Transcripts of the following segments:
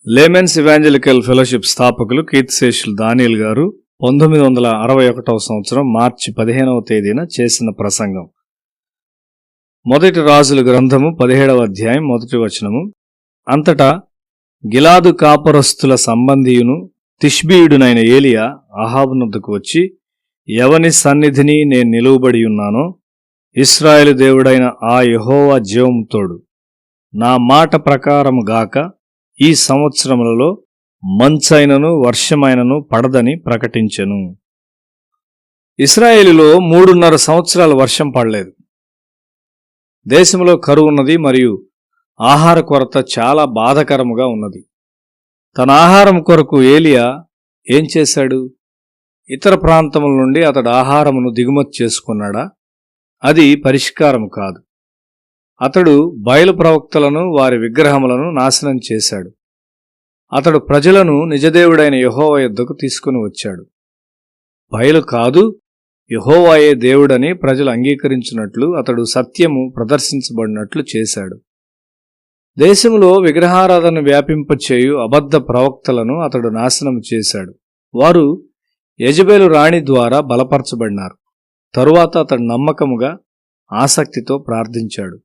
Laymen's evangelical fellowship స్థాపకులు కీర్తిశేషులు దానియేల్ గారు 1961 సంవత్సరం మార్చి 15వ తేదీన చేసిన ప్రసంగం. మొదటి రాజుల గ్రంథము 17వ అధ్యాయం 1వ వచనము. అంతటా గిలాదు కాపురస్తుల సంబంధియును తిష్బీయుడునైన ఏలియా అహాబునొద్దకు వచ్చి, ఎవని సన్నిధిని నేను నిలువబడి ఉన్నానో ఇశ్రాయేలు దేవుడైన ఆ యెహోవా జీవము తోడు, నా మాట ప్రకారము గాక ఈ సంవత్సరములలో మంచైనను వర్షమైనను పడదని ప్రకటించెను. ఇశ్రాయేలులో 3.5 సంవత్సరాలు వర్షం పడలేదు. దేశంలో కరువు ఉన్నది మరియు ఆహార కొరత చాలా బాధకరముగా ఉన్నది. తన ఆహారం కొరకు ఏలియా ఏం చేశాడు? ఇతర ప్రాంతముల నుండి అతడు ఆహారమును దిగుమతి చేసుకున్నాడా? అది పరిష్కారం కాదు. అతడు బయలు ప్రవక్తలను వారి విగ్రహములను నాశనం చేశాడు. అతడు ప్రజలను నిజదేవుడైన యెహోవా యొద్దకు తీసుకుని వచ్చాడు. బయలు కాదు, యెహోవాయే దేవుడని ప్రజలు అంగీకరించినట్లు అతడు సత్యము ప్రదర్శించబడినట్లు చేశాడు. దేశంలో విగ్రహారాధన వ్యాపింపచేయు అబద్ధ ప్రవక్తలను అతడు నాశనం చేశాడు. వారు యెజబెలు రాణి ద్వారా బలపరచబడినారు. తరువాత అతడు నమ్మకముగా ఆసక్తితో ప్రార్థించాడు.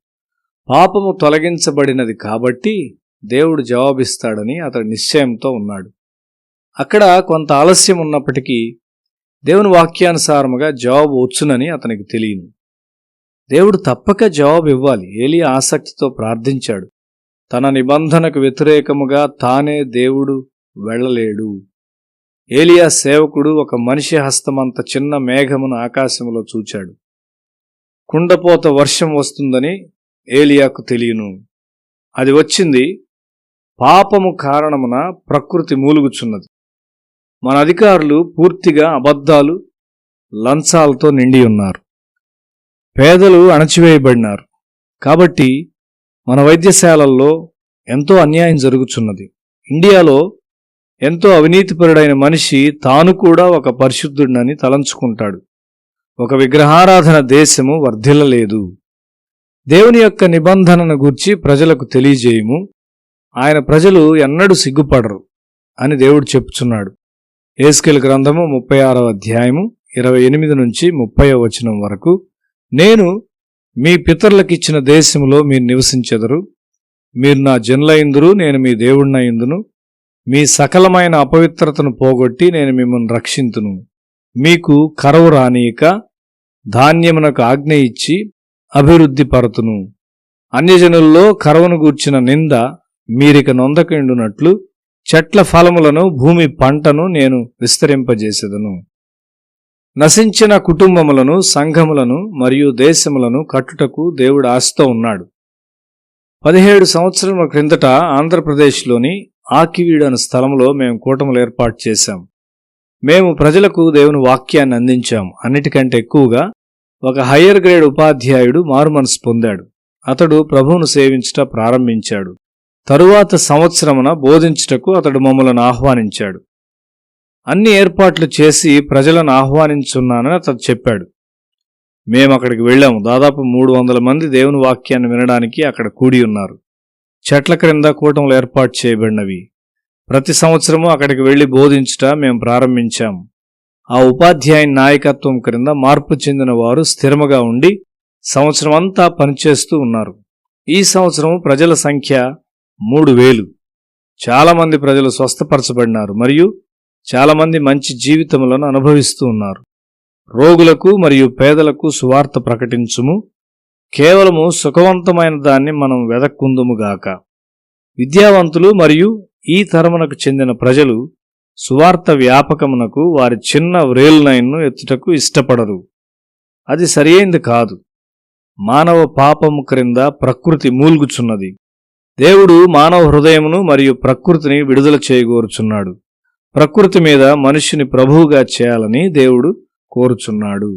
పాపము తొలగించబడినది కాబట్టి దేవుడు జవాబిస్తాడని అతడు నిశ్చయంతో ఉన్నాడు. అక్కడ కొంత ఆలస్యం ఉన్నప్పటికీ దేవుని వాక్యానుసారముగా జవాబు వచ్చునని అతనికి తెలియను. దేవుడు తప్పక జవాబు ఇవ్వాలి. ఏలియా ఆసక్తితో ప్రార్థించాడు. తన నిబంధనకు వ్యతిరేకముగా తానే దేవుడు వెళ్ళలేడు. ఏలియా సేవకుడు ఒక మనిషి హస్తమంత చిన్న మేఘమును ఆకాశములో చూచాడు. కుండపోత వర్షం వస్తుందని ఏలియాకు తెలియను. అది వచ్చింది. పాపము కారణమున ప్రకృతి మూలుగుచున్నది. మన అధికారులు పూర్తిగా అబద్ధాలు, లంచాలతో నిండి ఉన్నారు. పేదలు అణచివేయబడినారు. కాబట్టి మన వైద్యశాలల్లో ఎంతో అన్యాయం జరుగుచున్నది. ఇండియాలో ఎంతో అవినీతిపరుడైన మనిషి తాను కూడా ఒక పరిశుద్ధుడినని తలంచుకుంటాడు. ఒక విగ్రహారాధన దేశము వర్ధిల్లలేదు. దేవుని యొక్క నిబంధనను గూర్చి ప్రజలకు తెలియజేయము, ఆయన ప్రజలు ఎన్నడూ సిగ్గుపడరు అని దేవుడు చెప్పుచున్నాడు. యెహెజ్కేలు గ్రంథము 36వ అధ్యాయము 28 నుంచి 30వ వచనం వరకు. నేను మీ పితరులకిచ్చిన దేశములో మీరు నివసించెదరు. మీరు నా జనులైందురు, నేను మీ దేవుడినైందును. మీ సకలమైన అపవిత్రతను పోగొట్టి నేను మిమ్మల్ని రక్షింతును. మీకు కరువు రానీయక ధాన్యమునకు ఆజ్ఞ ఇచ్చి అభివృద్ధి పరతును. అన్యజనుల్లో కరువును గూర్చిన నింద మీరిక నొందకుండునట్లు చెట్ల ఫలములను, భూమి పంటను నేను విస్తరింపజేసేదను. నశించిన కుటుంబములను, సంఘములను మరియు దేశములను కట్టుటకు దేవుడు ఆశతో ఉన్నాడు. 17 సంవత్సరముల క్రిందట ఆంధ్రప్రదేశ్లోని ఆకివీడు అనే స్థలంలో మేము కూటములు ఏర్పాటు చేశాం. మేము ప్రజలకు దేవుని వాక్యాన్ని అందించాం. అన్నిటికంటే ఎక్కువగా ఒక హయ్యర్ గ్రేడ్ ఉపాధ్యాయుడు మారుమనసు పొందాడు. అతడు ప్రభువును సేవించుట ప్రారంభించాడు. తరువాత సంవత్సరమున బోధించుటకు అతడు మమ్మలను ఆహ్వానించాడు. అన్ని ఏర్పాట్లు చేసి ప్రజలను ఆహ్వానించున్నానని అతడు చెప్పాడు. మేము అక్కడికి వెళ్ళాము. దాదాపు 300 మంది దేవుని వాక్యాన్ని వినడానికి అక్కడ కూడి ఉన్నారు. చెట్ల క్రింద కూటములు ఏర్పాటు చేయబడినవి. ప్రతి సంవత్సరము అక్కడికి వెళ్లి బోధించుట మేము ప్రారంభించాము. ఆ ఉపాధ్యాయుని నాయకత్వం క్రింద మార్పు చెందిన వారు స్థిరముగా ఉండి సంవత్సరం అంతా పనిచేస్తూ ఉన్నారు. ఈ సంవత్సరం ప్రజల సంఖ్య 3000. చాలామంది ప్రజలు స్వస్థపరచబడినారు మరియు చాలామంది మంచి జీవితములను అనుభవిస్తూ ఉన్నారు. రోగులకు మరియు పేదలకు సువార్త ప్రకటించుము. కేవలము సుఖవంతమైన దాన్ని మనం వెదక్కుందుముగాక. విద్యావంతులు మరియు ఈ తరమునకు చెందిన ప్రజలు సువార్త వ్యాపకమునకు వారి చిన్న వ్రేలునైన్ను ఎత్తుటకు ఇష్టపడరు. అది సరియైంది కాదు. మానవ పాపము క్రింద ప్రకృతి మూల్గుచున్నది. దేవుడు మానవ హృదయమును మరియు ప్రకృతిని విడుదల చేయగోరుచున్నాడు. ప్రకృతి మీద మనుష్యుని ప్రభువుగా చేయాలని దేవుడు కోరుచున్నాడు.